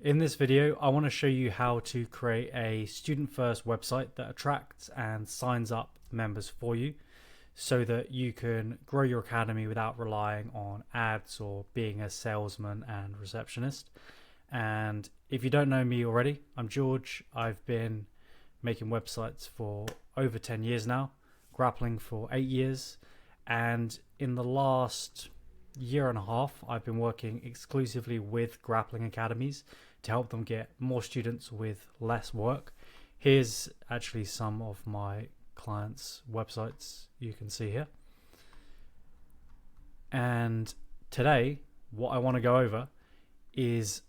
In this video, I want to show you how to create a student-first website that attracts and signs up members for you so that you can grow your academy without relying on ads or being a salesman and receptionist. And if you don't know me already, I'm George. I've been making websites for over 10 years now, grappling for 8 years, and in the last year and a half, I've been working exclusively with grappling academies to help them get more students with less work. Here's actually some of my clients' websites you can see here. And today, what I want to go over is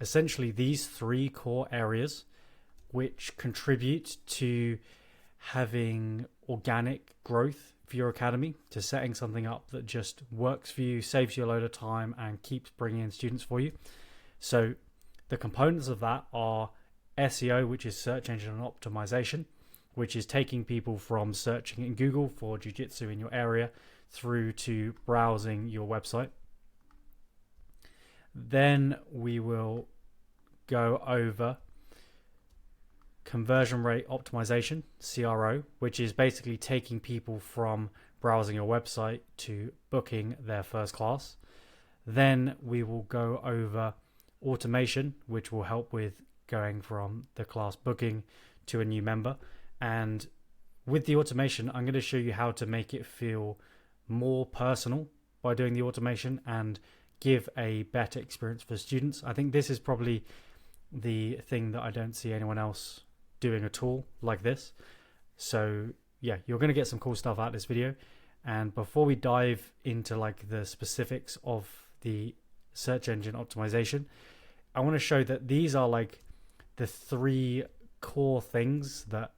essentially these 3 core areas which contribute to having organic growth for your academy, to setting something up that just works for you, saves you a load of time, and keeps bringing in students for you. So the components of that are SEO, which is search engine optimization, which is taking people from searching in Google for jiu-jitsu in your area through to browsing your website. Then we will go over conversion rate optimization, CRO, which is basically taking people from browsing your website to booking their first class. Then we will go over automation, which will help with going from the class booking to a new member. And with the automation, I'm going to show you how to make it feel more personal by doing the automation and give a better experience for students. I think this is probably the thing that I don't see anyone else doing a tool like this. So yeah, you're going to get some cool stuff out of this video. And before we dive into like the specifics of the search engine optimization, I want to show that these are like the 3 core things that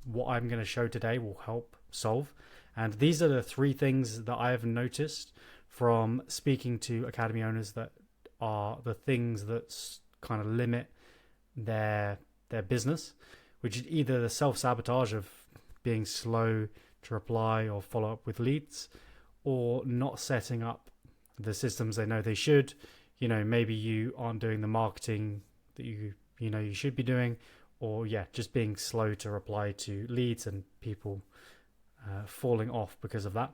what I'm going to show today will help solve. And these are the 3 things that I have noticed from speaking to academy owners that are the things that kind of limit their business, which is either the self-sabotage of being slow to reply or follow up with leads, or not setting up the systems they know they should. You know, maybe you aren't doing the marketing that you should be doing, or just being slow to reply to leads and people falling off because of that.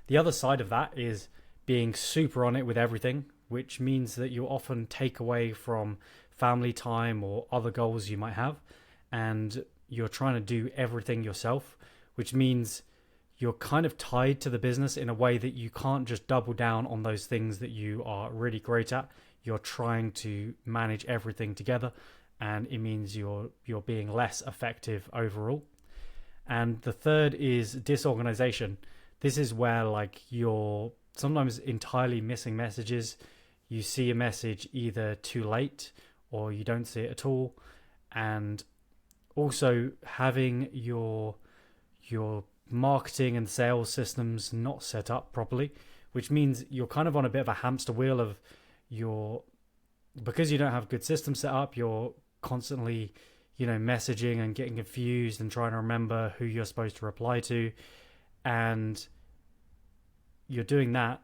The other side of that is being super on it with everything, which means that you often take away from family time or other goals you might have, and you're trying to do everything yourself, which means you're kind of tied to the business in a way that you can't just double down on those things that you are really great at. You're trying to manage everything together, and it means you're being less effective overall. And the third is disorganization. This is where like you're sometimes entirely missing messages. You see a message either too late or you don't see it at all. And also having your marketing and sales systems not set up properly, which means you're kind of on a bit of a hamster wheel of because you don't have good systems set up, you're constantly, messaging and getting confused and trying to remember who you're supposed to reply to. And you're doing that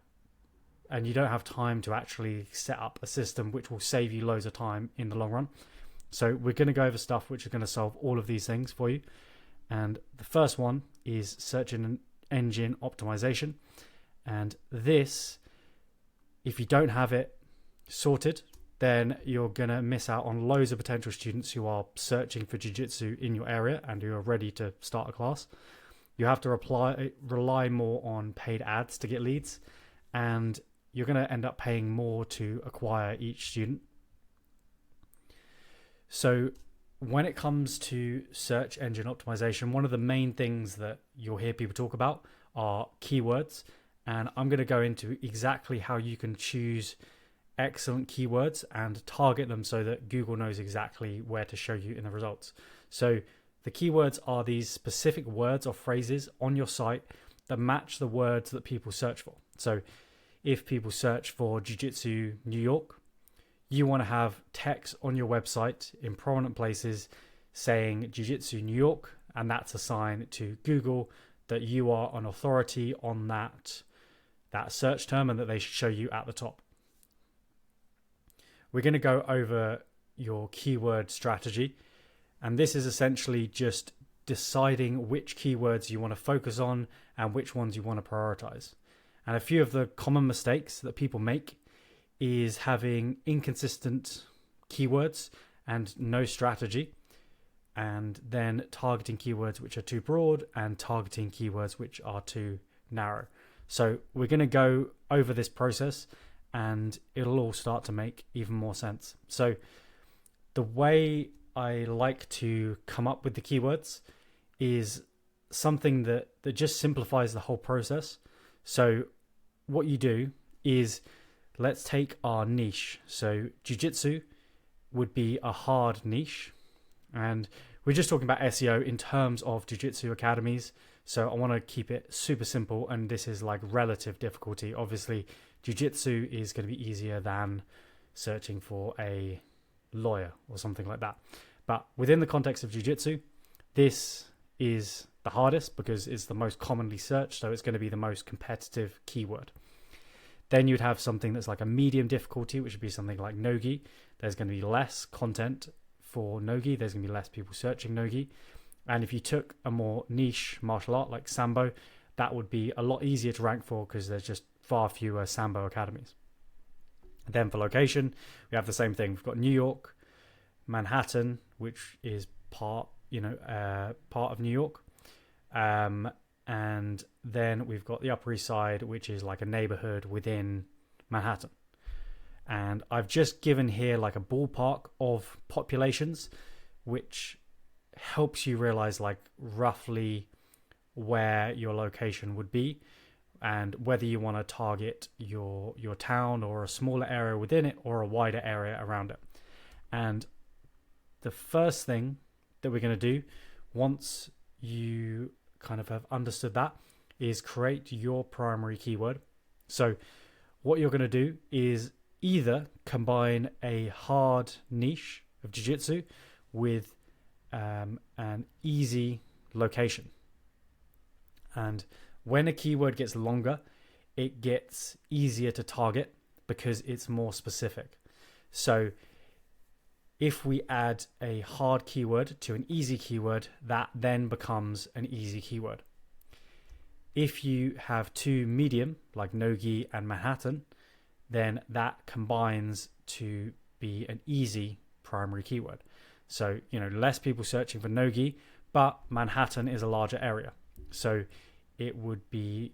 and you don't have time to actually set up a system which will save you loads of time in the long run. So we're going to go over stuff which are going to solve all of these things for you. And the first one is search engine optimization. And this, if you don't have it sorted, then you're going to miss out on loads of potential students who are searching for jiu-jitsu in your area and who are ready to start a class. You have to rely more on paid ads to get leads, and you're going to end up paying more to acquire each student. So when it comes to search engine optimization, one of the main things that you'll hear people talk about are keywords. And I'm going to go into exactly how you can choose excellent keywords and target them so that Google knows exactly where to show you in the results. So the keywords are these specific words or phrases on your site that match the words that people search for. So if people search for Jiu-Jitsu New York, you want to have text on your website in prominent places saying Jiu-Jitsu New York, and that's a sign to Google that you are an authority on that search term and that they should show you at the top. we're going to go over your keyword strategy. And this is essentially just deciding which keywords you want to focus on and which ones you want to prioritize. And a few of the common mistakes that people make is having inconsistent keywords and no strategy, and then targeting keywords which are too broad and targeting keywords which are too narrow. So we're going to go over this process and it'll all start to make even more sense. So the way I like to come up with the keywords is something that just simplifies the whole process. So what you do is, let's take our niche. So jiu-jitsu would be a hard niche, and we're just talking about SEO in terms of jiu-jitsu academies. So I want to keep it super simple, and this is like relative difficulty. Obviously, jiu-jitsu is going to be easier than searching for a lawyer or something like that. But within the context of jiu-jitsu, this is the hardest because it's the most commonly searched, so it's going to be the most competitive keyword. Then you'd have something that's like a medium difficulty, which would be something like no-gi. There's going to be less content for no-gi. There's going to be less people searching no-gi. And if you took a more niche martial art like Sambo, that would be a lot easier to rank for because there's just far fewer Sambo academies. Then for location, we have the same thing. We've got New York, Manhattan, which is part of New York. And then we've got the Upper East Side, which is like a neighborhood within Manhattan. And I've just given here like a ballpark of populations, which helps you realize like roughly where your location would be and whether you want to target your town or a smaller area within it or a wider area around it. And the first thing that we're going to do once you kind of have understood that is create your primary keyword. So what you're going to do is either combine a hard niche of jiu-jitsu with an easy location. And when a keyword gets longer, it gets easier to target because it's more specific. So if we add a hard keyword to an easy keyword, that then becomes an easy keyword. If you have two medium, like no-gi and Manhattan, then that combines to be an easy primary keyword. So, less people searching for no-gi, but Manhattan is a larger area. So it would be,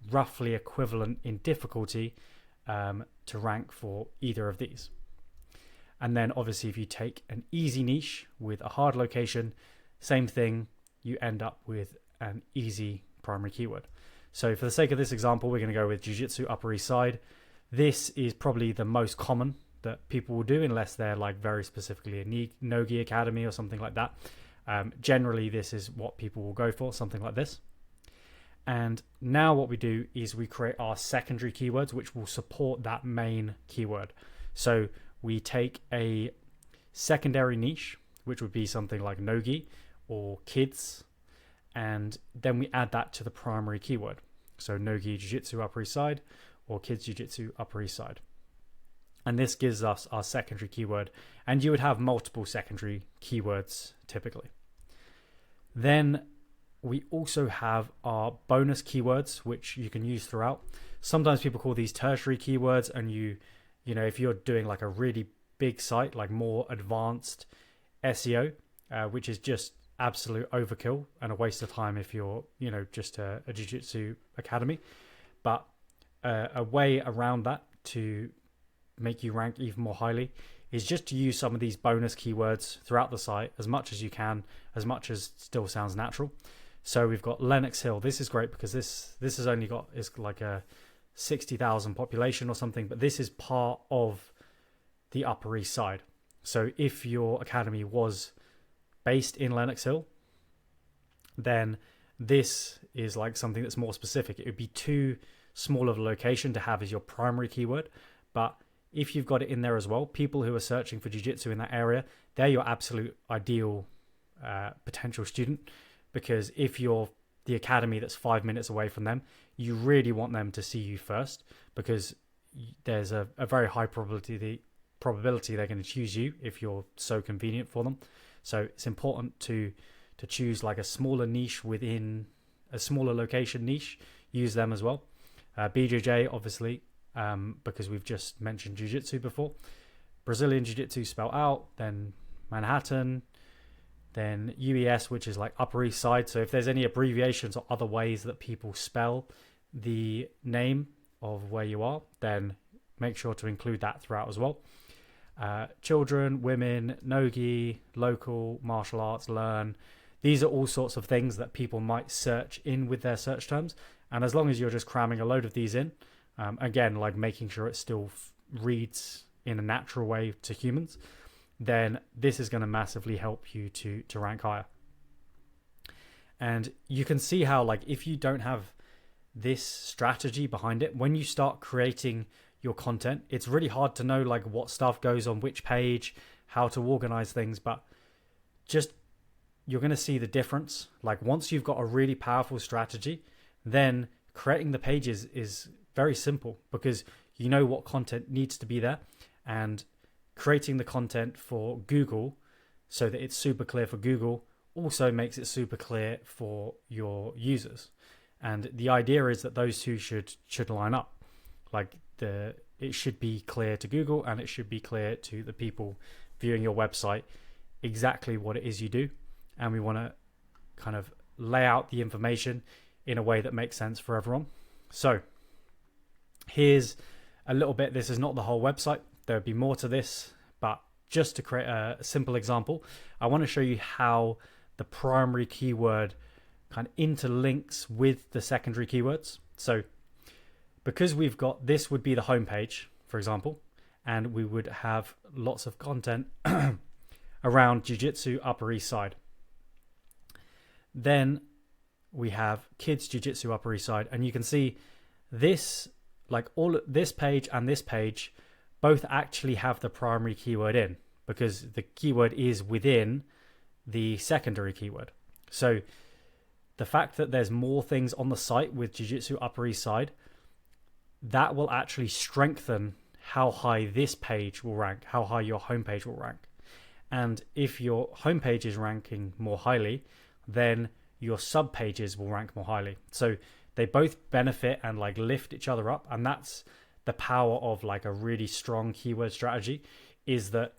roughly equivalent in difficulty to rank for either of these. And then obviously if you take an easy niche with a hard location, same thing, you end up with an easy primary keyword. So for the sake of this example, we're going to go with Jiu-Jitsu Upper East Side. This is probably the most common that people will do unless they're like very specifically a no-gi academy or something like that. Generally, this is what people will go for, something like this. And now what we do is we create our secondary keywords, which will support that main keyword. So we take a secondary niche, which would be something like no-gi or kids, and then we add that to the primary keyword. So no-gi Jiu-Jitsu Upper East Side or kids Jiu-Jitsu Upper East Side. And this gives us our secondary keyword, and you would have multiple secondary keywords typically. Then we also have our bonus keywords, which you can use throughout. Sometimes people call these tertiary keywords, and if you're doing like a really big site, like more advanced SEO, which is just absolute overkill and a waste of time if you're, just a jiu-jitsu academy. But a way around that to make you rank even more highly is just to use some of these bonus keywords throughout the site as much as you can, as much as still sounds natural. So we've got Lenox Hill. This is great because this has only got, it's like a 60,000 population or something, but this is part of the Upper East Side. So if your academy was based in Lenox Hill, then this is like something that's more specific. It would be too small of a location to have as your primary keyword, but if you've got it in there as well, people who are searching for jiu-jitsu in that area, they're your absolute ideal potential student, because if you're the academy that's 5 minutes away from them, you really want them to see you first, because there's a very high probability probability they're going to choose you if you're so convenient for them. So it's important to choose like a smaller niche within a smaller location niche. Use them as well. BJJ, obviously, because we've just mentioned Jiu-Jitsu before. Brazilian Jiu-Jitsu spelled out, then Manhattan, then UES, which is like Upper East Side. So if there's any abbreviations or other ways that people spell the name of where you are, then make sure to include that throughout as well. Children, women, no-gi, local, martial arts, learn. These are all sorts of things that people might search in with their search terms. And as long as you're just cramming a load of these in, again, like making sure it still reads in a natural way to humans, then this is going to massively help you to rank higher. And you can see how, like, if you don't have this strategy behind it, when you start creating your content, it's really hard to know like what stuff goes on which page, how to organize things, but just you're going to see the difference. Like once you've got a really powerful strategy, then creating the pages is very simple because you know what content needs to be there, and creating the content for Google so that it's super clear for Google also makes it super clear for your users. And the idea is that those two should line up. Like it should be clear to Google and it should be clear to the people viewing your website exactly what it is you do. And we want to kind of lay out the information in a way that makes sense for everyone. So here's a little bit. This is not the whole website. There would be more to this, but just to create a simple example, I want to show you how the primary keyword kind of interlinks with the secondary keywords. So because we've got, this would be the homepage, for example, and we would have lots of content around Jiu-Jitsu Upper East Side. Then we have Kids Jiu-Jitsu Upper East Side, and you can see this, like all this page and this page both actually have the primary keyword in because the keyword is within the secondary keyword. So the fact that there's more things on the site with Jiu-Jitsu Upper East Side, that will actually strengthen how high this page will rank, how high your homepage will rank. And if your homepage is ranking more highly, then your sub pages will rank more highly. So they both benefit and like lift each other up. And that's the power of like a really strong keyword strategy, is that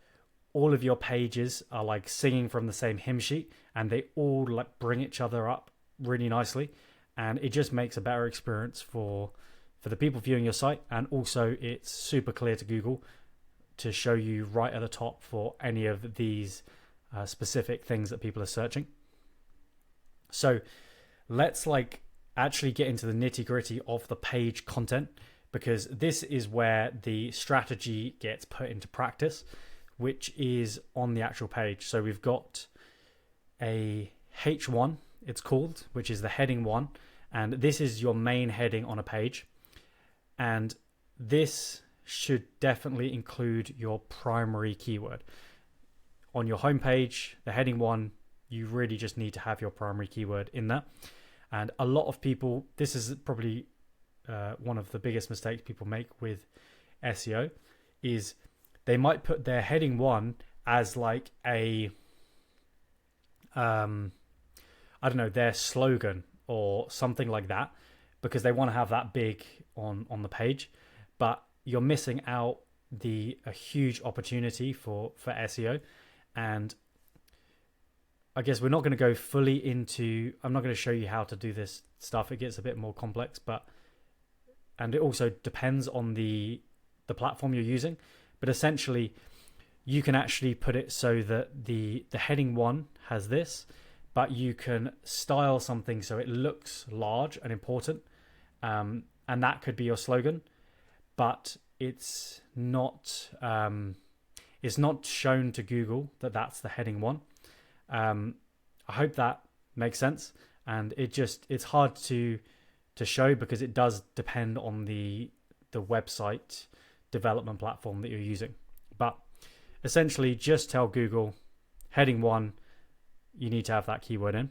all of your pages are like singing from the same hymn sheet and they all like bring each other up really nicely. And it just makes a better experience for the people viewing your site. And also it's super clear to Google to show you right at the top for any of these specific things that people are searching. So let's like actually get into the nitty gritty of the page content, because this is where the strategy gets put into practice, which is on the actual page. So we've got a H1, it's called, which is the heading 1. And this is your main heading on a page. And this should definitely include your primary keyword. On your homepage, the heading 1, you really just need to have your primary keyword in there. And a lot of people, this is probably one of the biggest mistakes people make with SEO, is they might put their heading 1 as like a, I don't know, their slogan or something like that, because they want to have that big on the page. But you're missing out a huge opportunity for SEO. And I guess we're not going to go fully into, I'm not going to show you how to do this stuff. It gets a bit more complex, and it also depends on the platform you're using. But essentially, you can actually put it so that the heading 1 has this, but you can style something so it looks large and important. And that could be your slogan, but it's not shown to Google that that's the heading 1. I hope that makes sense. And it's hard to show because it does depend on the website development platform that you're using. But essentially, just tell Google heading 1, you need to have that keyword in.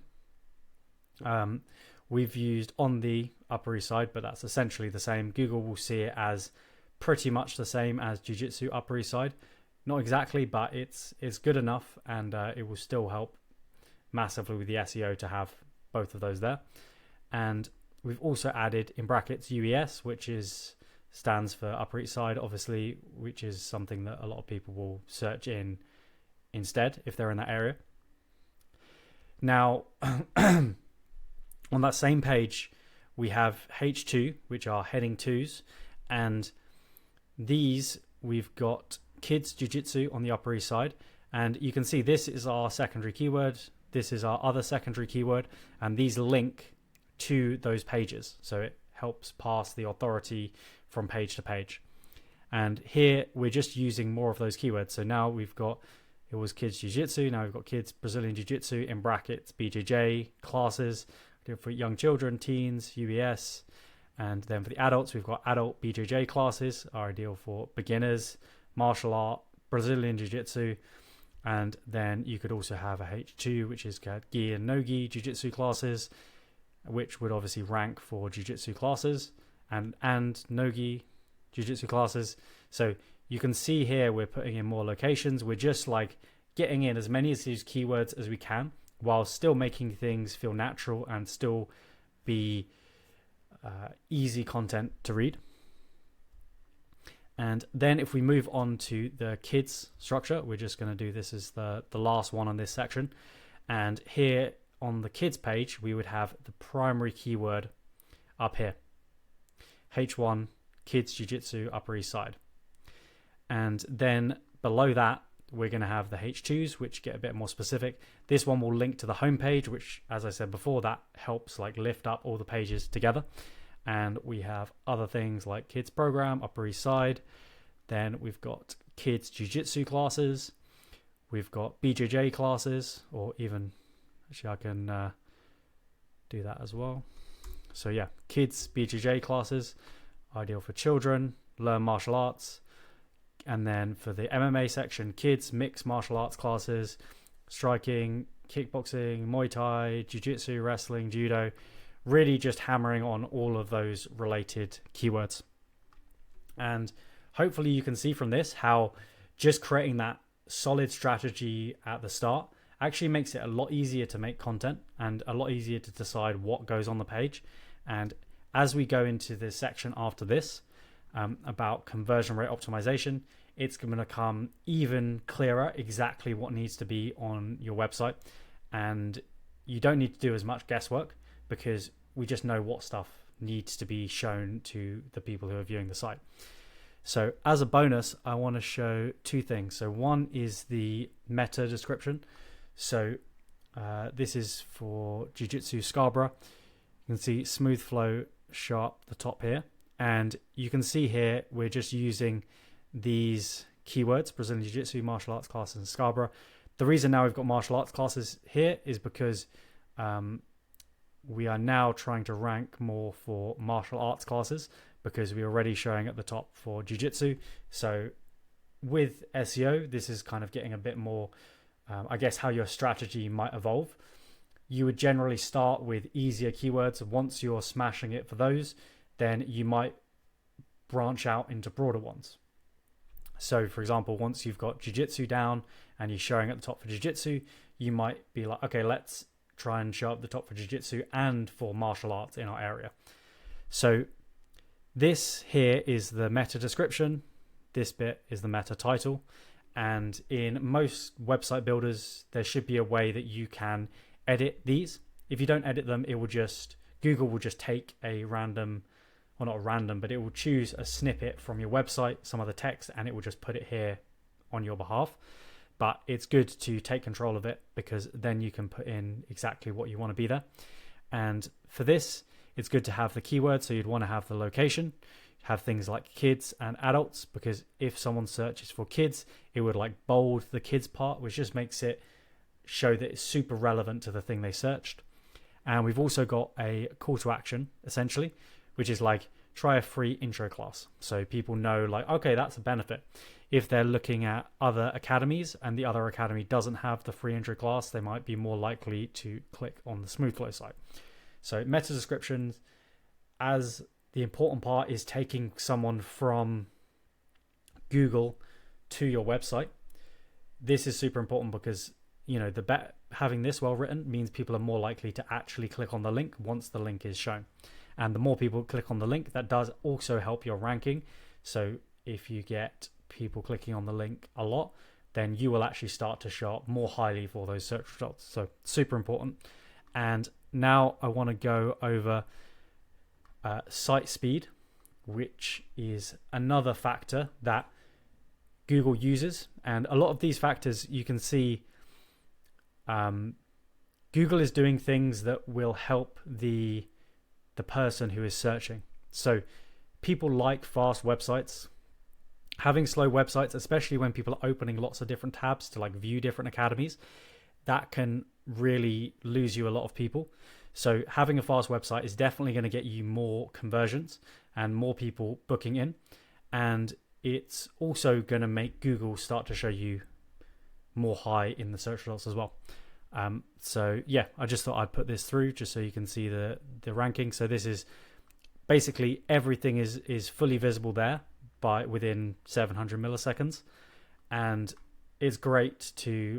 We've used on the Upper East Side, but that's essentially the same. Google will see it as pretty much the same as Jiu-Jitsu Upper East Side. Not exactly, but it's good enough, and it will still help massively with the SEO to have both of those there. And we've also added in brackets UES, which stands for Upper East Side, obviously, which is something that a lot of people will search in instead if they're in that area. Now, on that same page, we have H2, which are heading 2s, and these we've got kids jiu-jitsu on the Upper East Side, and you can see this is our secondary keyword, this is our other secondary keyword, and these link to those pages, so it helps pass the authority from page to page. And here we're just using more of those keywords. So now we've got, it was kids jiu-jitsu, now we've got kids Brazilian jiu-jitsu in brackets BJJ classes for young children, teens, UES. And then for the adults, we've got adult BJJ classes, are ideal for beginners, martial art, Brazilian jiu-jitsu. And then you could also have a H2, which is gi and no gi jiu-jitsu classes, which would obviously rank for jiu-jitsu classes and no gi jiu-jitsu classes. So you can see here we're putting in more locations. We're just like getting in as many of these keywords as we can while still making things feel natural and still be easy content to read. And then if we move on to the kids structure, we're just going to do this as the last one on this section. And here on the kids page, we would have the primary keyword up here. H1, kids jiu-jitsu, Upper East Side. And then below that, we're going to have the H2s, which get a bit more specific. This one will link to the homepage, which, as I said before, that helps like lift up all the pages together. And we have other things like kids program, Upper East Side. Then we've got kids jiu-jitsu classes. We've got BJJ classes, or even, actually I can do that as well. So yeah, kids BJJ classes, ideal for children, learn martial arts. And then for the MMA section, kids mixed martial arts classes, striking, kickboxing, Muay Thai, jiu-jitsu, wrestling, judo, really just hammering on all of those related keywords. And hopefully you can see from this how just creating that solid strategy at the start actually makes it a lot easier to make content and a lot easier to decide what goes on the page. And as we go into the section after this about conversion rate optimization, it's going to become even clearer exactly what needs to be on your website. And you don't need to do as much guesswork because we just know what stuff needs to be shown to the people who are viewing the site. So as a bonus, I want to show two things. So one is the meta description. So this is for Jiu-Jitsu Scarborough. You can see smooth flow, sharp, the top here. And you can see here, we're just using these keywords, Brazilian Jiu-Jitsu, martial arts classes, and Scarborough. The reason now we've got martial arts classes here is because we are now trying to rank more for martial arts classes because we're already showing at the top for Jiu-Jitsu. So with SEO, this is kind of getting a bit more, I guess, how your strategy might evolve. You would generally start with easier keywords. Once you're smashing it for those, then you might branch out into broader ones. So for example, once you've got Jiu-Jitsu down and you're showing at the top for Jiu-Jitsu, you might be like, okay, let's try and show up the top for Jiu-Jitsu and for martial arts in our area. So this here is the meta description. This bit is the meta title. And in most website builders, there should be a way that you can edit these. If you don't edit them, it will just, Google will just take a random, well, not a random, but it will choose a snippet from your website, some other text, and it will just put it here on your behalf. But it's good to take control of it because then you can put in exactly what you want to be there. And for this, it's good to have the keywords. So you'd want to have the location, have things like kids and adults, because if someone searches for kids, it would like bold the kids part, which just makes it show that it's super relevant to the thing they searched. And we've also got a call to action, essentially, which is like, try a free intro class. So people know like, okay, that's a benefit. If they're looking at other academies and the other academy doesn't have the free intro class, they might be more likely to click on the Smoothflow site. So meta descriptions, as the important part is taking someone from Google to your website. This is super important because, having this well written means people are more likely to actually click on the link once the link is shown. And the more people click on the link, that does also help your ranking. So if you get people clicking on the link a lot, then you will actually start to show up more highly for those search results. So super important. And now I want to go over site speed, which is another factor that Google uses. And a lot of these factors you can see Google is doing things that will help the person who is searching. So people like fast websites. Having slow websites, especially when people are opening lots of different tabs to like view different academies, that can really lose you a lot of people. So having a fast website is definitely going to get you more conversions and more people booking in. And it's also going to make Google start to show you more high in the search results as well. So yeah, I just thought I'd put this through just so you can see the ranking. So this is basically everything is fully visible there by within 700 milliseconds, and it's great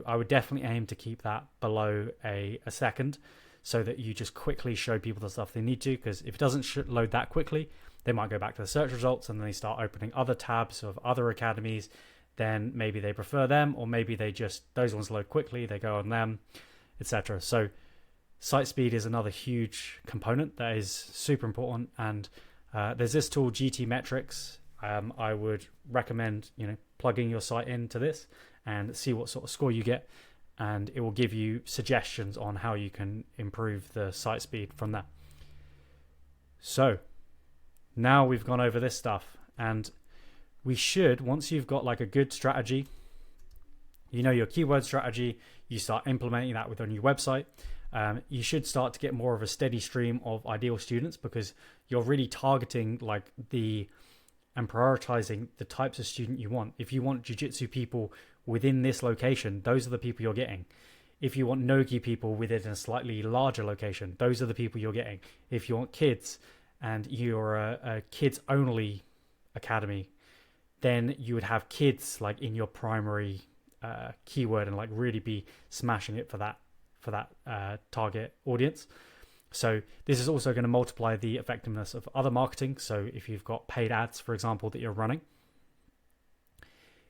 I would definitely aim to keep that below a second so that you just quickly show people the stuff they need to, because if it doesn't load that quickly, they might go back to the search results and then they start opening other tabs of other academies. Then maybe they prefer them, or maybe those ones load quickly, they go on them, etc. So site speed is another huge component that is super important. And there's this tool, GT Metrics. I would recommend plugging your site into this and see what sort of score you get, and it will give you suggestions on how you can improve the site speed from that. So now we've gone over this stuff, and we should, once you've got like a good strategy, your keyword strategy, you start implementing that within your website, you should start to get more of a steady stream of ideal students, because you're really targeting and prioritizing the types of student you want. If you want jiu-jitsu people within this location, those are the people you're getting. If you want nogi people within a slightly larger location, those are the people you're getting. If you want kids and you're a kids only academy, then you would have kids like in your primary keyword and like really be smashing it for that target audience. So this is also going to multiply the effectiveness of other marketing. So if you've got paid ads, for example, that you're running,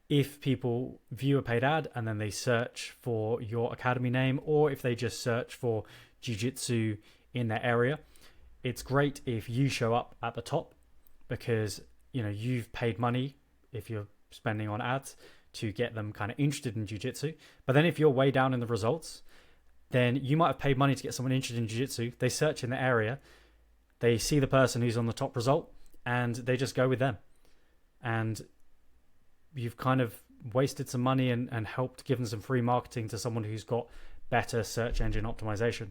if people view a paid ad and then they search for your academy name, or if they just search for jiu-jitsu in their area, it's great if you show up at the top, because you've paid money if you're spending on ads to get them kind of interested in jiu-jitsu. But then if you're way down in the results, then you might have paid money to get someone interested in jiu-jitsu. They search in the area, they see the person who's on the top result, and they just go with them. And you've kind of wasted some money and helped give them some free marketing to someone who's got better search engine optimization.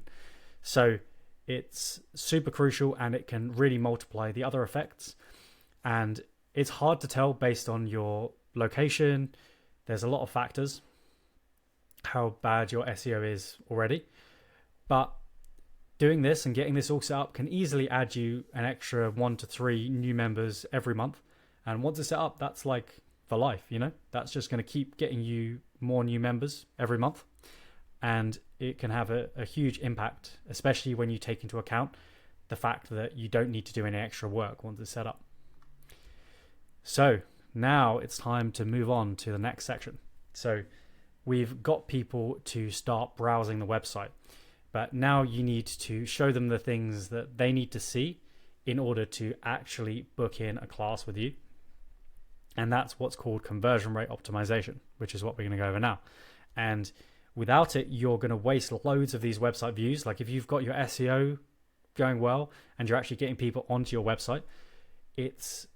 So it's super crucial, and it can really multiply the other effects. And it's hard to tell based on your location. There's a lot of factors, how bad your SEO is already, but doing this and getting this all set up can easily add you an extra 1 to 3 new members every month. And once it's set up, that's like for life, that's just going to keep getting you more new members every month. And it can have a huge impact, especially when you take into account the fact that you don't need to do any extra work once it's set up. So now it's time to move on to the next section. So we've got people to start browsing the website, but now you need to show them the things that they need to see in order to actually book in a class with you. And that's what's called conversion rate optimization, which is what we're going to go over now. And without it, you're going to waste loads of these website views. Like if you've got your SEO going well and you're actually getting people onto your website, it's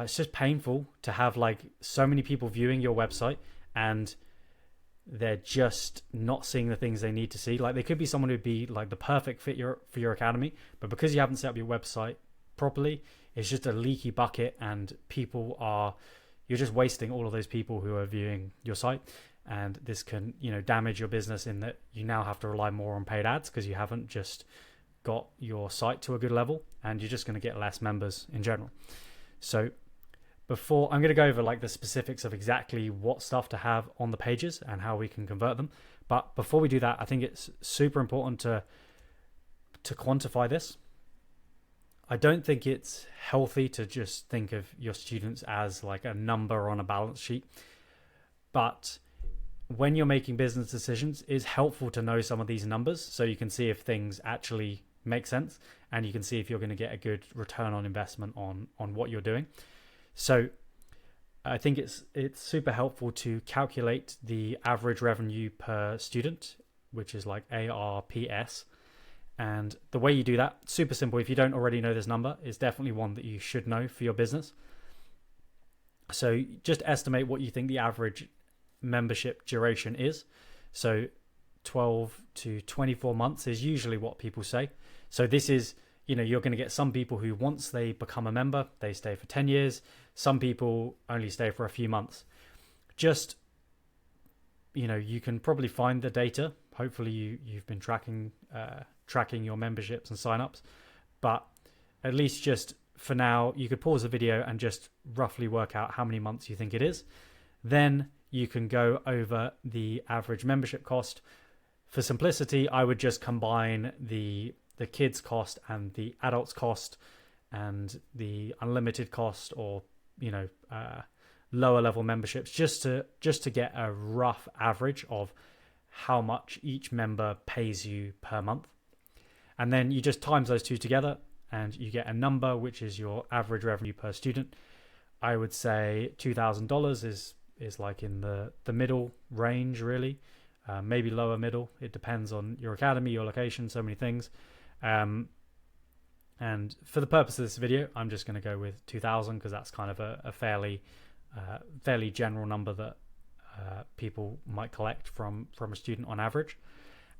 just painful to have like so many people viewing your website and they're just not seeing the things they need to see. Like they could be someone who'd be like the perfect fit for your academy, but because you haven't set up your website properly, it's just a leaky bucket, and you're just wasting all of those people who are viewing your site. And this can, damage your business in that you now have to rely more on paid ads because you haven't just got your site to a good level, and you're just going to get less members in general. So before I'm going to go over like the specifics of exactly what stuff to have on the pages and how we can convert them. But before we do that, I think it's super important to quantify this. I don't think it's healthy to just think of your students as like a number on a balance sheet. But when you're making business decisions, it's helpful to know some of these numbers so you can see if things actually make sense and you can see if you're going to get a good return on investment on what you're doing. So I think it's super helpful to calculate the average revenue per student, which is like ARPS. And the way you do that, super simple. If you don't already know this number, it's definitely one that you should know for your business. So just estimate what you think the average membership duration is. So 12 to 24 months is usually what people say. So this is, you're going to get some people who once they become a member, they stay for 10 years. Some people only stay for a few months. Just, you can probably find the data. Hopefully you've been tracking your memberships and signups, but at least just for now, you could pause the video and just roughly work out how many months you think it is. Then you can go over the average membership cost. For simplicity, I would just combine the kids cost and the adults cost and the unlimited cost, or lower level memberships, just to get a rough average of how much each member pays you per month. And then you just times those two together and you get a number, which is your average revenue per student. I would say $2,000 is like in the middle range, really. Maybe lower middle. It depends on your academy, your location, so many things. And for the purpose of this video, I'm just going to go with 2,000 because that's kind of a fairly general number that people might collect from a student on average.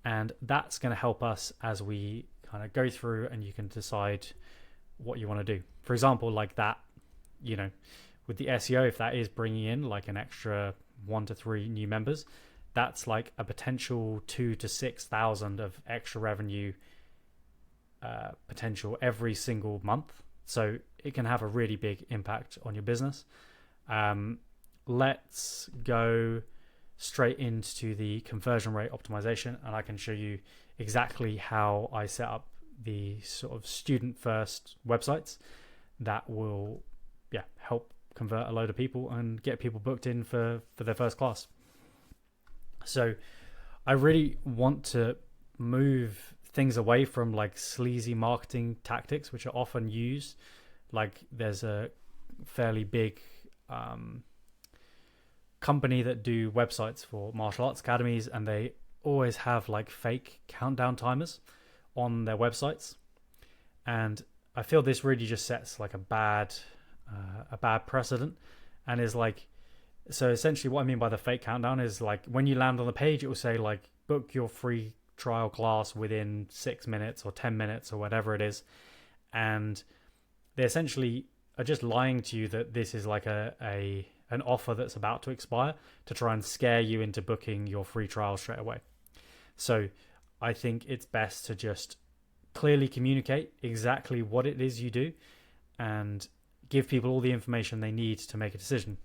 And that's going to help us as we kind of go through, and you can decide what you want to do. For example, like that, with the SEO, if that is bringing in like an extra 1 to 3 new members, that's like a potential 2,000 to 6,000 of extra revenue potential every single month. So it can have a really big impact on your business. Let's go straight into the conversion rate optimization, and I can show you exactly how I set up the sort of student first websites that will help convert a load of people and get people booked in for their first class. So I really want to move things away from like sleazy marketing tactics, which are often used. Like there's a fairly big company that do websites for martial arts academies, and they always have like fake countdown timers on their websites. And I feel this really just sets like a bad precedent, and is like, so essentially what I mean by the fake countdown is like when you land on the page, it will say like book your free trial class within 6 minutes or 10 minutes or whatever it is. And they essentially are just lying to you that this is like an offer that's about to expire to try and scare you into booking your free trial straight away. So I think it's best to just clearly communicate exactly what it is you do and give people all the information they need to make a decision.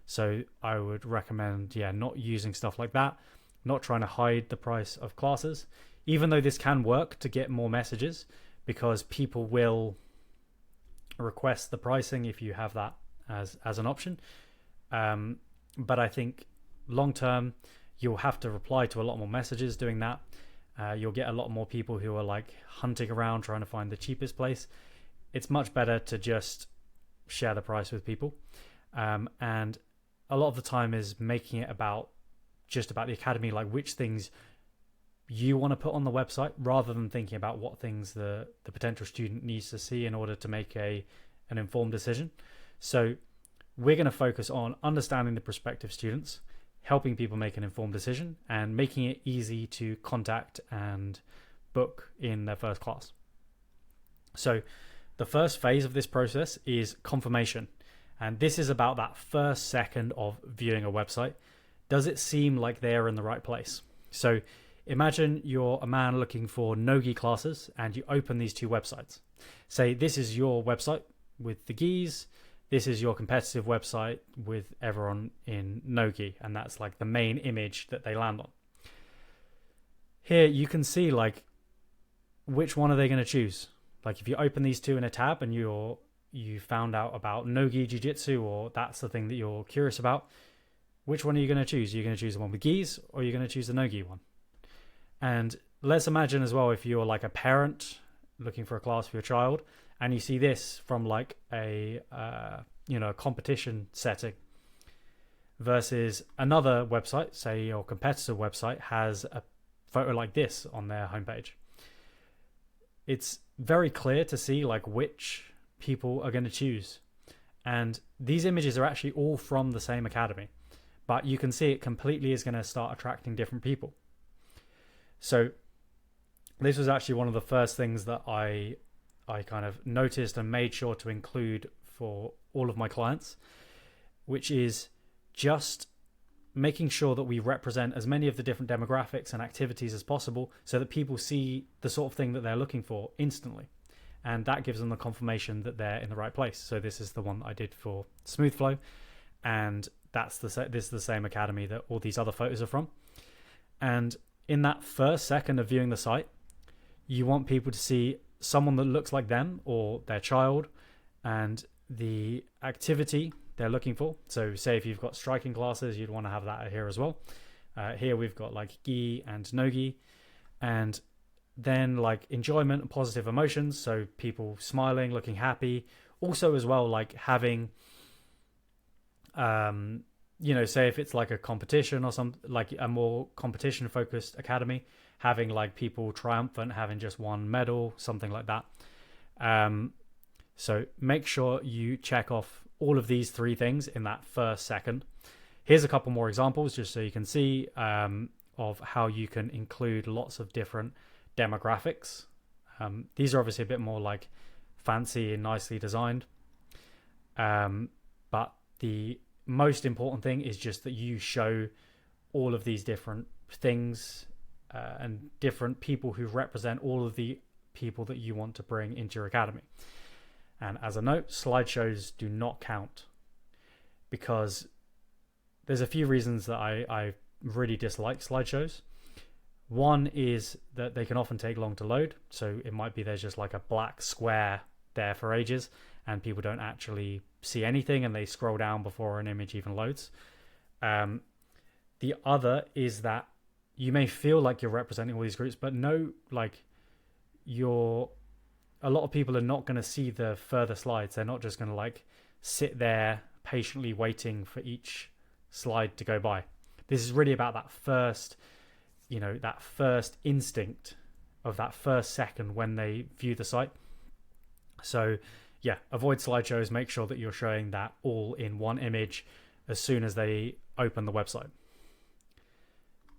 So I would recommend, not using stuff like that, not trying to hide the price of classes, even though this can work to get more messages, because people will request the pricing if you have that as an option. But I think long term, you'll have to reply to a lot more messages doing that. You'll get a lot more people who are like hunting around trying to find the cheapest place. It's much better to just share the price with people. And a lot of the time is making it just about the academy, like which things you want to put on the website, rather than thinking about what things the potential student needs to see in order to make an informed decision. So we're going to focus on understanding the prospective students, helping people make an informed decision, and making it easy to contact and book in their first class. So the first phase of this process is confirmation. And this is about that first second of viewing a website. Does it seem like they're in the right place? So imagine you're a man looking for no-gi classes and you open these two websites. Say this is your website with the gis, this is your competitive website with everyone in no-gi, and that's like the main image that they land on. Here you can see like which one are they going to choose. Like if you open these two in a tab and you found out about no-gi jiu-jitsu, or that's the thing that you're curious about, which one are you going to choose? You're going to choose the one with gis, or you're going to choose the no-gi one. And let's imagine as well, if you're like a parent looking for a class for your child, and you see this from like a competition setting, versus another website, say your competitor website has a photo like this on their homepage. It's very clear to see like which people are going to choose. And these images are actually all from the same academy, but you can see it completely is going to start attracting different people. So this was actually one of the first things that I kind of noticed and made sure to include for all of my clients, which is just making sure that we represent as many of the different demographics and activities as possible so that people see the sort of thing that they're looking for instantly. And that gives them the confirmation that they're in the right place. So this is the one that I did for Smooth Flow, and this is the same academy that all these other photos are from. And in that first second of viewing the site, you want people to see someone that looks like them or their child and the activity they're looking for. So say if you've got striking classes, you'd want to have that here as well. Here we've got like gi and no-gi, and then like enjoyment and positive emotions. So people smiling, looking happy. Also as well, like having, say if it's like a competition or some like a more competition focused academy, having like people triumphant, having just one medal, something like that. So make sure you check off all of these three things in that first second. Here's a couple more examples just so you can see of how you can include lots of different demographics. These are obviously a bit more like fancy and nicely designed. But the most important thing is just that you show all of these different things and different people who represent all of the people that you want to bring into your academy. And as a note, slideshows do not count, because there's a few reasons that I really dislike slideshows. One is that they can often take long to load. So it might be there's just like a black square there for ages and people don't actually see anything and they scroll down before an image even loads. The other is that you may feel like you're representing all these groups, but no, like a lot of people are not going to see the further slides. They're not just going to like sit there patiently waiting for each slide to go by. This is really about that first instinct of that first second when they view the site. So yeah, avoid slideshows. Make sure that you're showing that all in one image as soon as they open the website.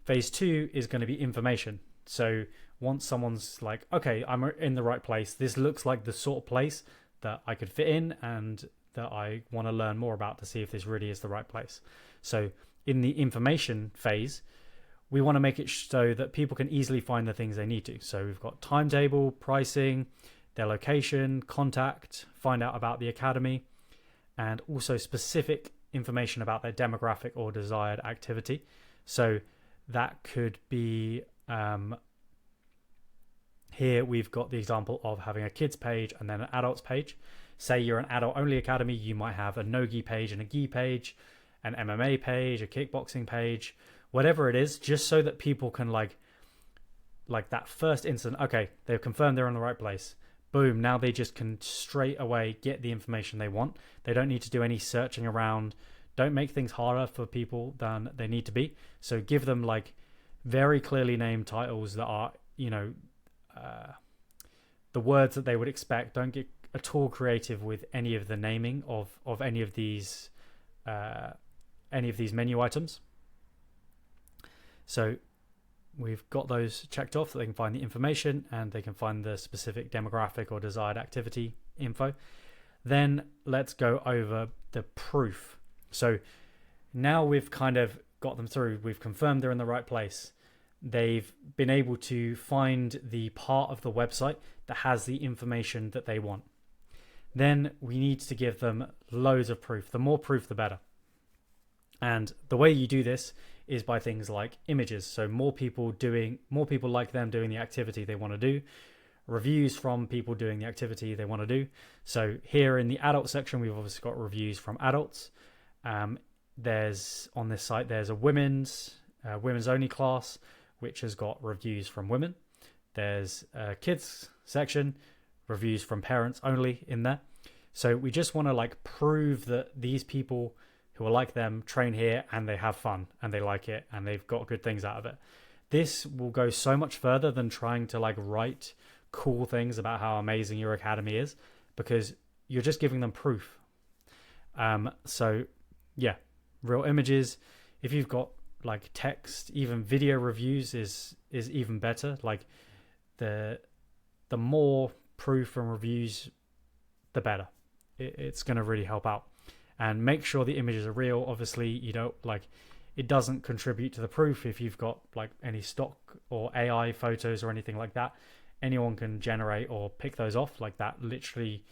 Phase 2 is going to be information. So once someone's like, okay, I'm in the right place, this looks like the sort of place that I could fit in and that I want to learn more about to see if this really is the right place. So in the information phase, we want to make it so that people can easily find the things they need to. So we've got timetable, pricing, their location, contact, find out about the academy, and also specific information about their demographic or desired activity. So that could be, here we've got the example of having a kids page and then an adults page. Say you're an adult only academy, you might have a no-gi page and a gi page, an MMA page, a kickboxing page, whatever it is, just so that people can like that first instant, okay, they've confirmed they're in the right place. Boom, now they just can straight away get the information they want. They don't need to do any searching around. Don't make things harder for people than they need to be. So give them like very clearly named titles that are, the words that they would expect. Don't get at all creative with any of the naming of any of these menu items. So we've got those checked off so they can find the information and they can find the specific demographic or desired activity info. Then let's go over the proof. So now we've kind of got them through. We've confirmed they're in the right place. They've been able to find the part of the website that has the information that they want. then we need to give them loads of proof. The more proof, the better. And the way you do this is by things like images. So more people like them doing the activity they want to do, reviews from people doing the activity they want to do. So here in the adult section, we've obviously got reviews from adults. There's on this site, there's a women's only class, which has got reviews from women. There's a kids section, reviews from parents only in there. So we just want to like prove that these people who are like them train here and they have fun and they like it and they've got good things out of it. This will go so much further than trying to like write cool things about how amazing your academy is, because you're just giving them proof. So yeah, real images. If you've got like text, even video reviews is even better. Like the more proof and reviews, the better. It's going to really help out. And make sure the images are real. Obviously, you don't like, it doesn't contribute to the proof if you've got like any stock or AI photos or anything like that. Anyone can generate or pick those off like that. Literally,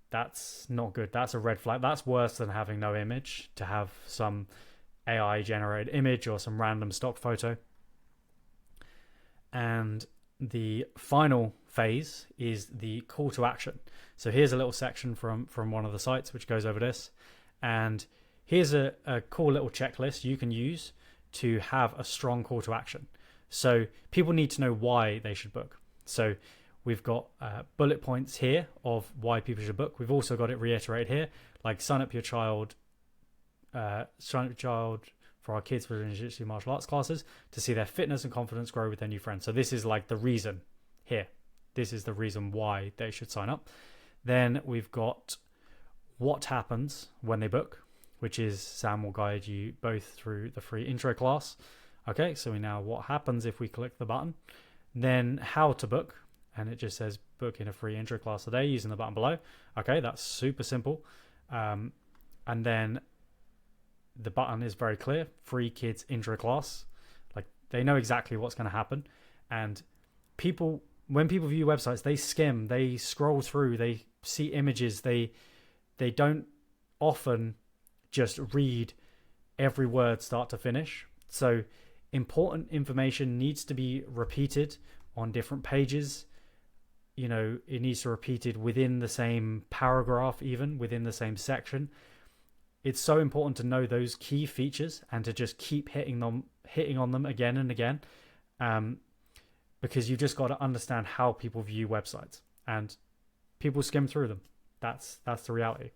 that's not good. That's a red flag. That's worse than having no image, to have some AI generated image or some random stock photo. And the final phase is the call to action. So here's a little section from one of the sites which goes over this, and here's a cool little checklist you can use to have a strong call to action. So people need to know why they should book. So we've got bullet points here of why people should book. We've also got it reiterated here, like sign up your child for our kids for jiu-jitsu martial arts classes to see their fitness and confidence grow with their new friends. So this is like the reason here. This is the reason why they should sign up. Then we've got what happens when they book, which is Sam will guide you both through the free intro class. Okay, so we now what happens if we click the button. Then how to book, and it just says book in a free intro class today using the button below. Okay, that's super simple. And then the button is very clear, free kids intro class. Like they know exactly what's going to happen. And when people view websites, they skim, they scroll through, they see images, they don't often just read every word start to finish. So important information needs to be repeated on different pages. You know, it needs to be repeated within the same paragraph, even within the same section. It's so important to know those key features and to just keep hitting on them again and again. Because you've just got to understand how people view websites, and people skim through them. That's the reality.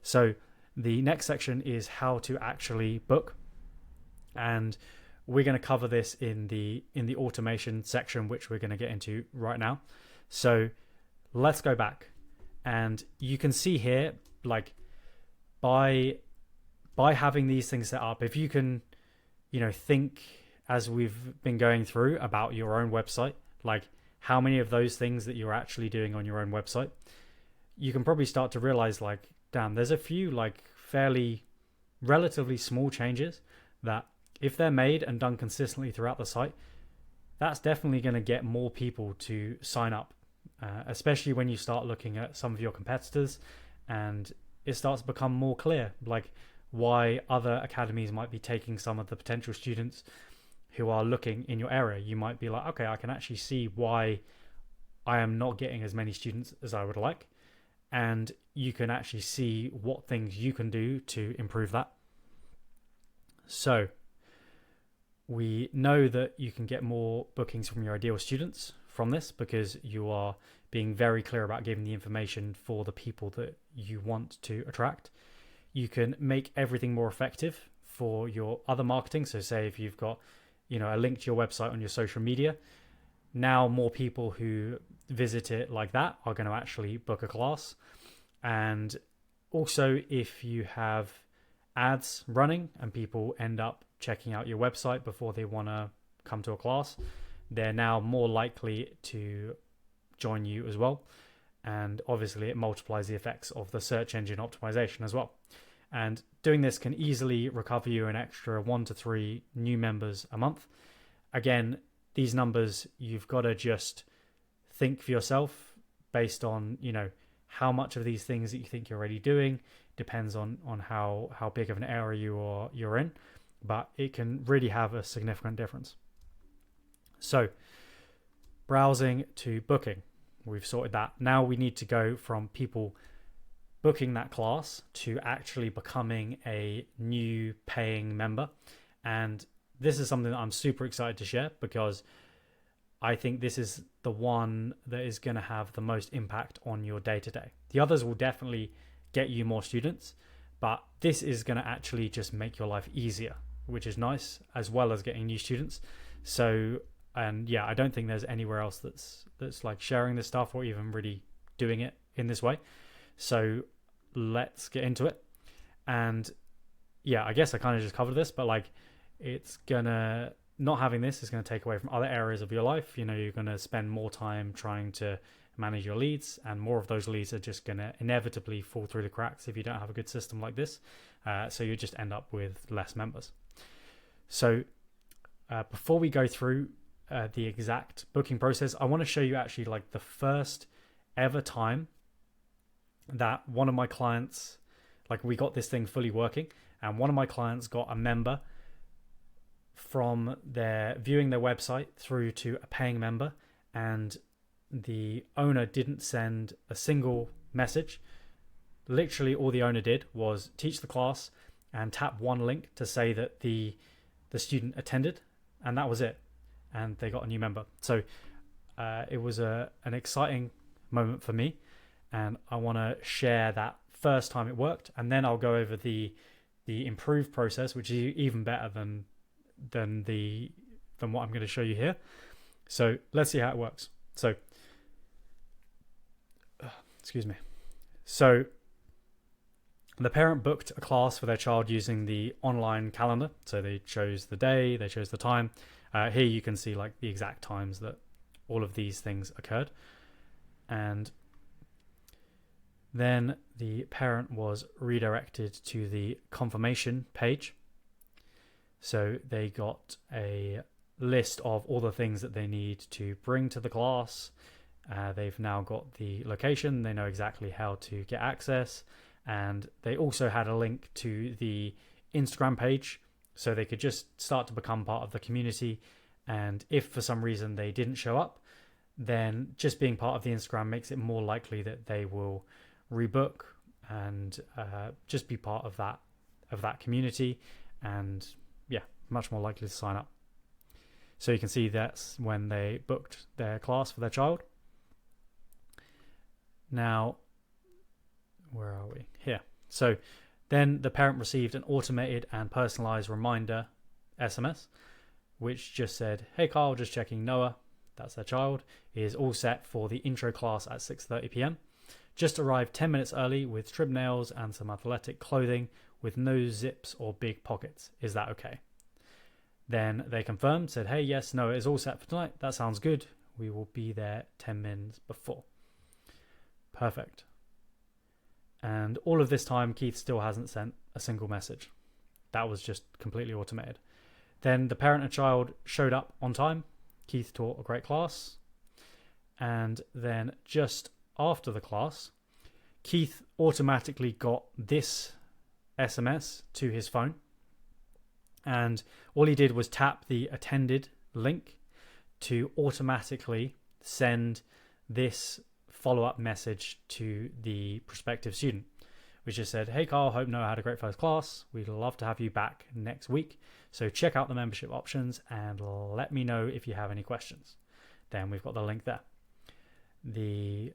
So the next section is how to actually book, and we're going to cover this in the automation section, which we're going to get into right now. So let's go back, and you can see here, like by having these things set up, if you can, think as we've been going through about your own website, like how many of those things that you're actually doing on your own website, you can probably start to realize like, damn, there's a few like relatively small changes that if they're made and done consistently throughout the site, that's definitely going to get more people to sign up, especially when you start looking at some of your competitors and it starts to become more clear, like why other academies might be taking some of the potential students who are looking in your area. You might be like, okay, I can actually see why I am not getting as many students as I would like. And you can actually see what things you can do to improve that. So we know that you can get more bookings from your ideal students from this because you are being very clear about giving the information for the people that you want to attract. You can make everything more effective for your other marketing. So say if you've got a link to your website on your social media, now more people who visit it like that are going to actually book a class. And also if you have ads running and people end up checking out your website before they want to come to a class, they're now more likely to join you as well. And obviously it multiplies the effects of the search engine optimization as well. And doing this can easily recover you an extra 1 to 3 new members a month. Again, these numbers, you've got to just think for yourself based on, how much of these things that you think you're already doing depends on how big of an area you're in, but it can really have a significant difference. So browsing to booking, we've sorted that. Now we need to go from people booking that class to actually becoming a new paying member. And this is something that I'm super excited to share, because I think this is the one that is going to have the most impact on your day-to-day. The others will definitely get you more students, but this is going to actually just make your life easier, which is nice, as well as getting new students. So, and yeah, I don't think there's anywhere else that's like sharing this stuff or even really doing it in this way. So let's get into it. And yeah, I guess I kind of just covered this, but like, it's gonna, not having this is going to take away from other areas of your life. You know, you're going to spend more time trying to manage your leads, and more of those leads are just going to inevitably fall through the cracks if you don't have a good system like this. So you just end up with less members. So before we go through the exact booking process, I want to show you actually like the first ever time that one of my clients, like we got this thing fully working, and one of my clients got a member from their viewing their website through to a paying member, and the owner didn't send a single message. Literally all the owner did was teach the class and tap one link to say that the student attended, and that was it, and they got a new member. So it was an exciting moment for me, and I want to share that first time it worked, and then I'll go over the improved process, which is even better than what I'm going to show you here. So let's see how it works. So excuse me. So the parent booked a class for their child using the online calendar. So they chose the day, they chose the time. Here you can see like the exact times that all of these things occurred. And then the parent was redirected to the confirmation page. So they got a list of all the things that they need to bring to the class. They've now got the location. They know exactly how to get access. And they also had a link to the Instagram page, so they could just start to become part of the community. And if for some reason they didn't show up, then just being part of the Instagram makes it more likely that they will rebook and just be part of that community, and yeah, much more likely to sign up. So you can see that's when they booked their class for their child. Now, where are we? Here. So then the parent received an automated and personalized reminder SMS, which just said, "Hey Carl, just checking Noah," that's their child, "is all set for the intro class at 6:30 p.m. Just arrived 10 minutes early with trim nails and some athletic clothing with no zips or big pockets. Is that okay?" Then they confirmed, said, "Hey, yes, Noah is all set for tonight. That sounds good. We will be there 10 minutes before." Perfect. And all of this time, Keith still hasn't sent a single message. That was just completely automated. Then the parent and child showed up on time. Keith taught a great class. And then just after the class, Keith automatically got this SMS to his phone. And all he did was tap the attended link to automatically send this follow-up message to the prospective student, which just said, "Hey Carl, hope Noah had a great first class. We'd love to have you back next week. So check out the membership options and let me know if you have any questions." Then we've got the link there. The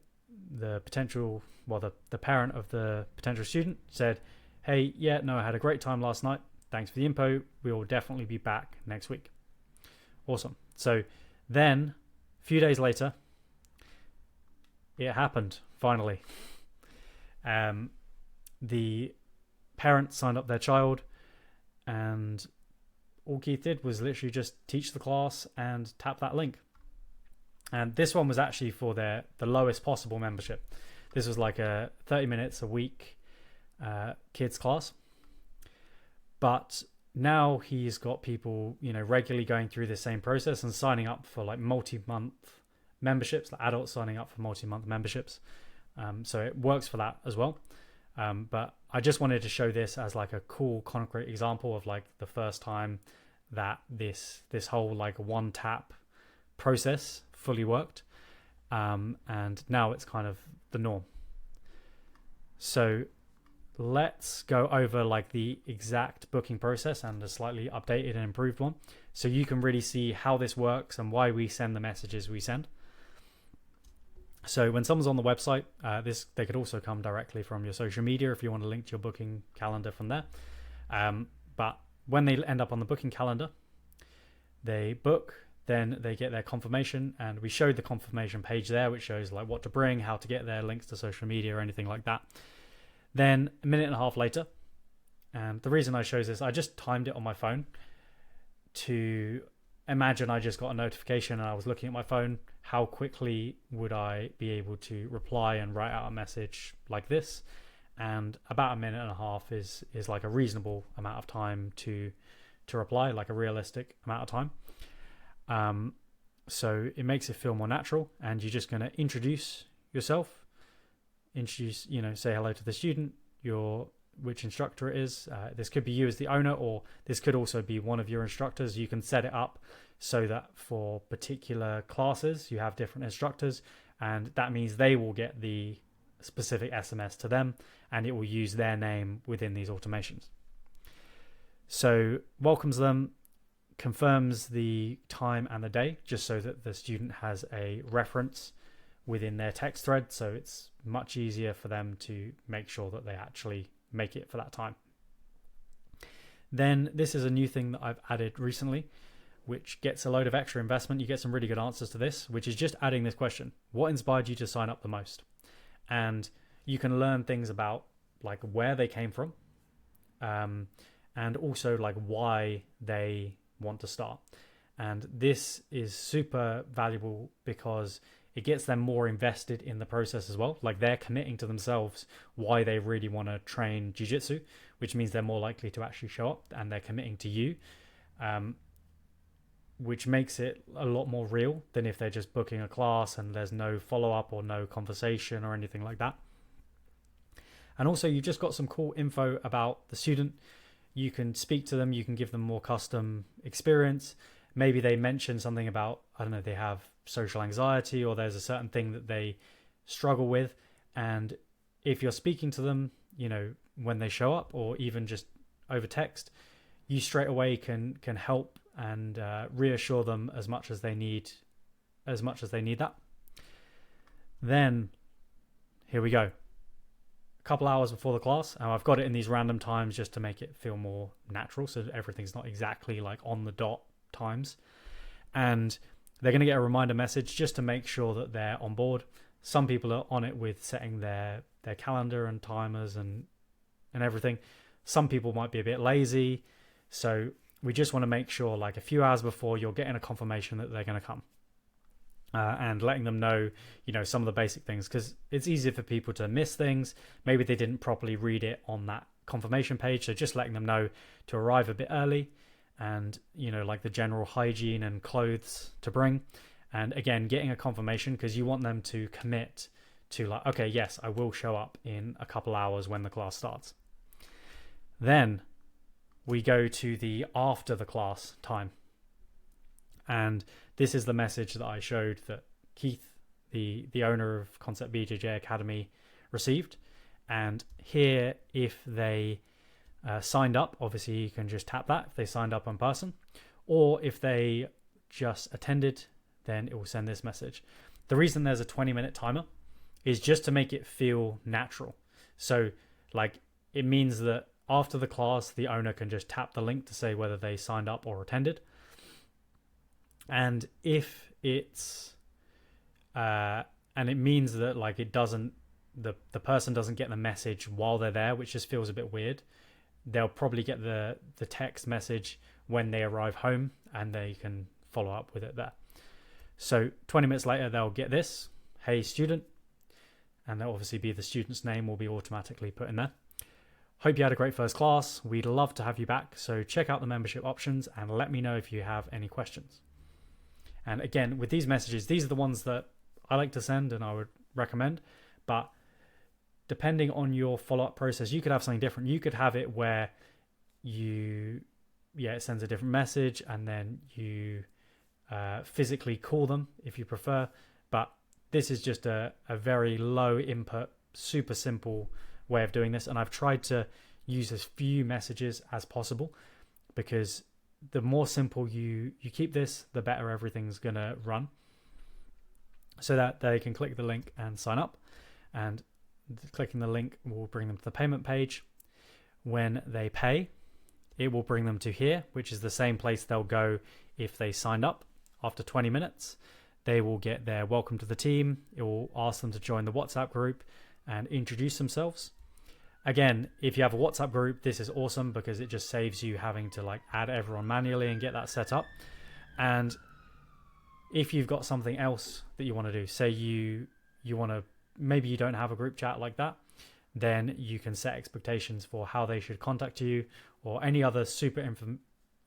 potential, well, the parent of the potential student said, "Hey, yeah, Noah had a great time last night. Thanks for the info. We will definitely be back next week." Awesome. So then a few days later, it happened finally. The parent signed up their child, and all Keith did was literally just teach the class and tap that link. And this one was actually for the lowest possible membership. This was like a 30 minutes a week kids class. But now he's got people, regularly going through the same process and signing up for like multi-month memberships, like adults signing up for multi-month memberships. So it works for that as well. But I just wanted to show this as like a cool concrete example of like the first time that this whole like one tap process fully worked. And now it's kind of the norm. So let's go over like the exact booking process and a slightly updated and improved one, so you can really see how this works and why we send the messages we send. So when someone's on the website, they could also come directly from your social media if you want to link to your booking calendar from there. But when they end up on the booking calendar, they book, then they get their confirmation, and we showed the confirmation page there, which shows like what to bring, how to get there, links to social media or anything like that. Then a minute and a half later, and the reason I chose this, I just timed it on my phone to imagine I just got a notification and I was looking at my phone. How quickly would I be able to reply and write out a message like this? And about a minute and a half is like a reasonable amount of time to reply, like a realistic amount of time. So it makes it feel more natural, and you're just going to introduce yourself. Say hello to the student, which instructor it is. This could be you as the owner, or this could also be one of your instructors. You can set it up so that for particular classes you have different instructors, and that means they will get the specific SMS to them, and it will use their name within these automations. So welcomes them, confirms the time and the day, just so that the student has a reference within their text thread, so it's much easier for them to make sure that they actually make it for that time. Then this is a new thing that I've added recently, which gets a load of extra investment. You get some really good answers to this, which is just adding this question: what inspired you to sign up the most? And you can learn things about like where they came from, and also like why they want to start. And this is super valuable because it gets them more invested in the process as well. Like they're committing to themselves why they really want to train jiu-jitsu, which means they're more likely to actually show up, and they're committing to you, which makes it a lot more real than if they're just booking a class and there's no follow-up or no conversation or anything like that. And also you've just got some cool info about the student. You can speak to them, you can give them more custom experience. Maybe they mention something about, I don't know, they have social anxiety, or there's a certain thing that they struggle with. And if you're speaking to them, when they show up, or even just over text, you straight away can help and reassure them as much as they need that. Then here we go. A couple hours before the class, and I've got it in these random times just to make it feel more natural, so everything's not exactly like on the dot times. And they're going to get a reminder message just to make sure that they're on board. Some people are on it with setting their calendar and timers and everything. Some people might be a bit lazy, so we just want to make sure like a few hours before you're getting a confirmation that they're going to come, and letting them know some of the basic things, because it's easy for people to miss things. Maybe they didn't properly read it on that confirmation page, so just letting them know to arrive a bit early, and like the general hygiene and clothes to bring. And again, getting a confirmation, because you want them to commit to like, okay, yes, I will show up in a couple hours when the class starts. Then we go to the after the class time, and this is the message that I showed that Keith, the owner of Concept BJJ Academy, received. And here, if they signed up, obviously you can just tap that if they signed up in person, or if they just attended, then it will send this message. The reason there's a 20-minute timer is just to make it feel natural. So like it means that after the class, the owner can just tap the link to say whether they signed up or attended. And if it's and it means that like it doesn't, the person doesn't get the message while they're there, which just feels a bit weird. They'll probably get the text message when they arrive home, and they can follow up with it there. So 20 minutes later, they'll get this: hey student, and there'll obviously be the student's name will be automatically put in there. Hope you had a great first class. We'd love to have you back, so check out the membership options and let me know if you have any questions. And again, with these messages, these are the ones that I like to send and I would recommend, but depending on your follow-up process, you could have something different. You could have it where it sends a different message, and then you physically call them if you prefer. But this is just a very low input, super simple way of doing this. And I've tried to use as few messages as possible, because the more simple you keep this, the better everything's going to run. So that they can click the link and sign up, and clicking the link will bring them to the payment page. When they pay, it will bring them to here, which is the same place they'll go if they signed up. After 20 minutes, they will get their welcome to the team. It will ask them to join the WhatsApp group and introduce themselves. Again, if you have a WhatsApp group, this is awesome, because it just saves you having to like add everyone manually and get that set up. And if you've got something else that you want to do, say you want to, maybe you don't have a group chat like that, then you can set expectations for how they should contact you, or any other super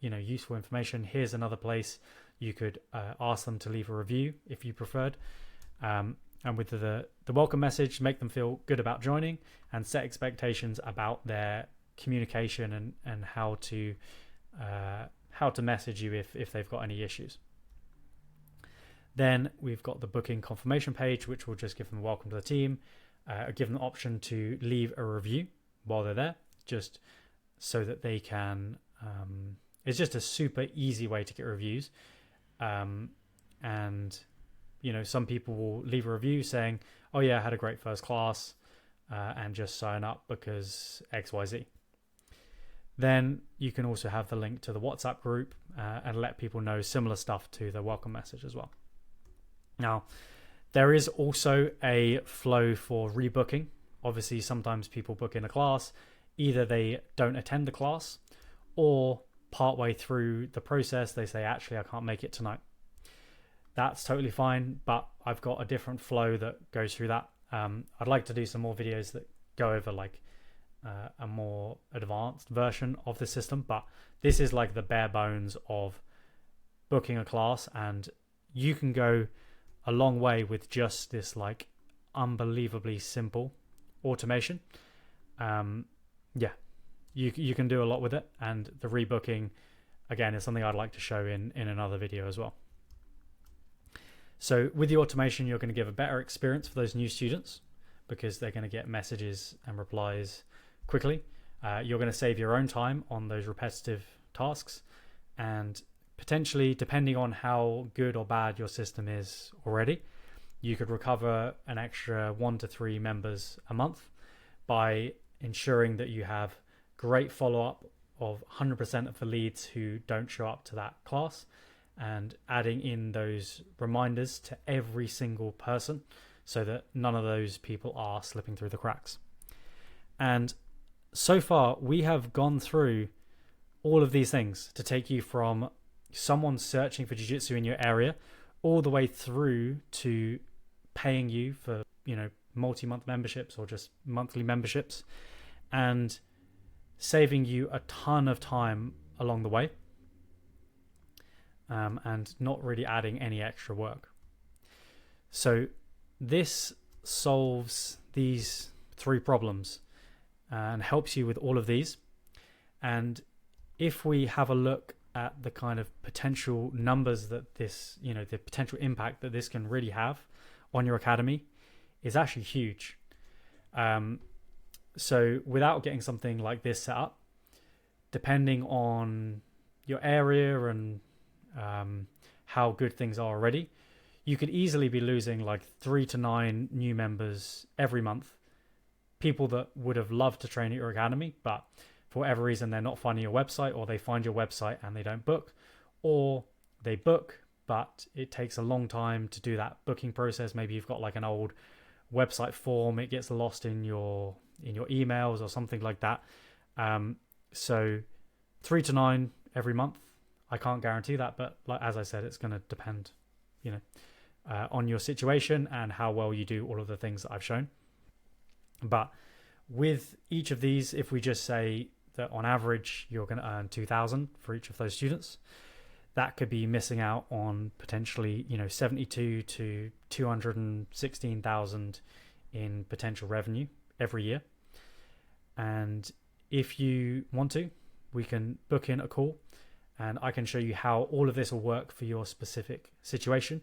useful information. Here's another place you could ask them to leave a review if you preferred. And with the welcome message, make them feel good about joining, and set expectations about their communication and how to message you if they've got any issues. Then we've got the booking confirmation page, which will just give them a welcome to the team, give them the option to leave a review while they're there, just so that they can. It's just a super easy way to get reviews, and some people will leave a review saying, "Oh yeah, I had a great first class," and just sign up because XYZ. Then you can also have the link to the WhatsApp group and let people know similar stuff to the welcome message as well. Now, there is also a flow for rebooking. Obviously, sometimes people book in a class, either they don't attend the class, or partway through the process, they say, actually, I can't make it tonight. That's totally fine, but I've got a different flow that goes through that. I'd like to do some more videos that go over like a more advanced version of the system, but this is like the bare bones of booking a class, and you can go a long way with just this like unbelievably simple automation. You can do a lot with it, and the rebooking again is something I'd like to show in another video as well. So with the automation, you're going to give a better experience for those new students, because they're going to get messages and replies quickly. You're going to save your own time on those repetitive tasks, and potentially, depending on how good or bad your system is already, you could recover an extra 1 to 3 members a month by ensuring that you have great follow-up of 100% of the leads who don't show up to that class, and adding in those reminders to every single person so that none of those people are slipping through the cracks. And so far, we have gone through all of these things to take you from someone searching for jiu-jitsu in your area all the way through to paying you for multi-month memberships or just monthly memberships, and saving you a ton of time along the way, and not really adding any extra work. So this solves these 3 problems and helps you with all of these. And if we have a look at the kind of potential numbers that this, the potential impact that this can really have on your academy is actually huge. So without getting something like this set up, depending on your area and how good things are already, you could easily be losing like 3 to 9 new members every month, people that would have loved to train at your academy, but for whatever reason they're not finding your website, or they find your website and they don't book, or they book but it takes a long time to do that booking process. Maybe you've got like an old website form, it gets lost in your emails or something like that. So 3 to 9 every month, I can't guarantee that, but like as I said, it's going to depend on your situation and how well you do all of the things that I've shown. But with each of these, if we just say that on average you're going to earn 2,000 for each of those students, that could be missing out on potentially 72 to 216,000 in potential revenue every year. And if you want to, we can book in a call and I can show you how all of this will work for your specific situation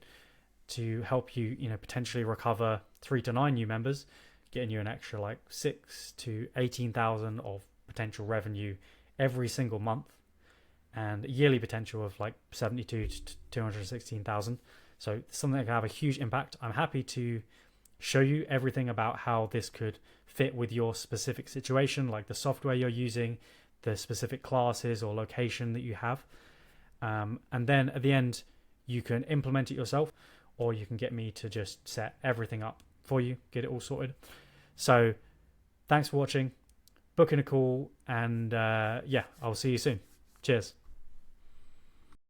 to help you, potentially recover 3 to 9 new members, getting you an extra like 6 to 18,000 of potential revenue every single month, and a yearly potential of like 72 to 216,000. So something that can have a huge impact. I'm happy to show you everything about how this could fit with your specific situation, like the software you're using, the specific classes or location that you have. And then at the end, you can implement it yourself, or you can get me to just set everything up for you, get it all sorted. So thanks for watching. Book in a call, and I'll see you soon. Cheers.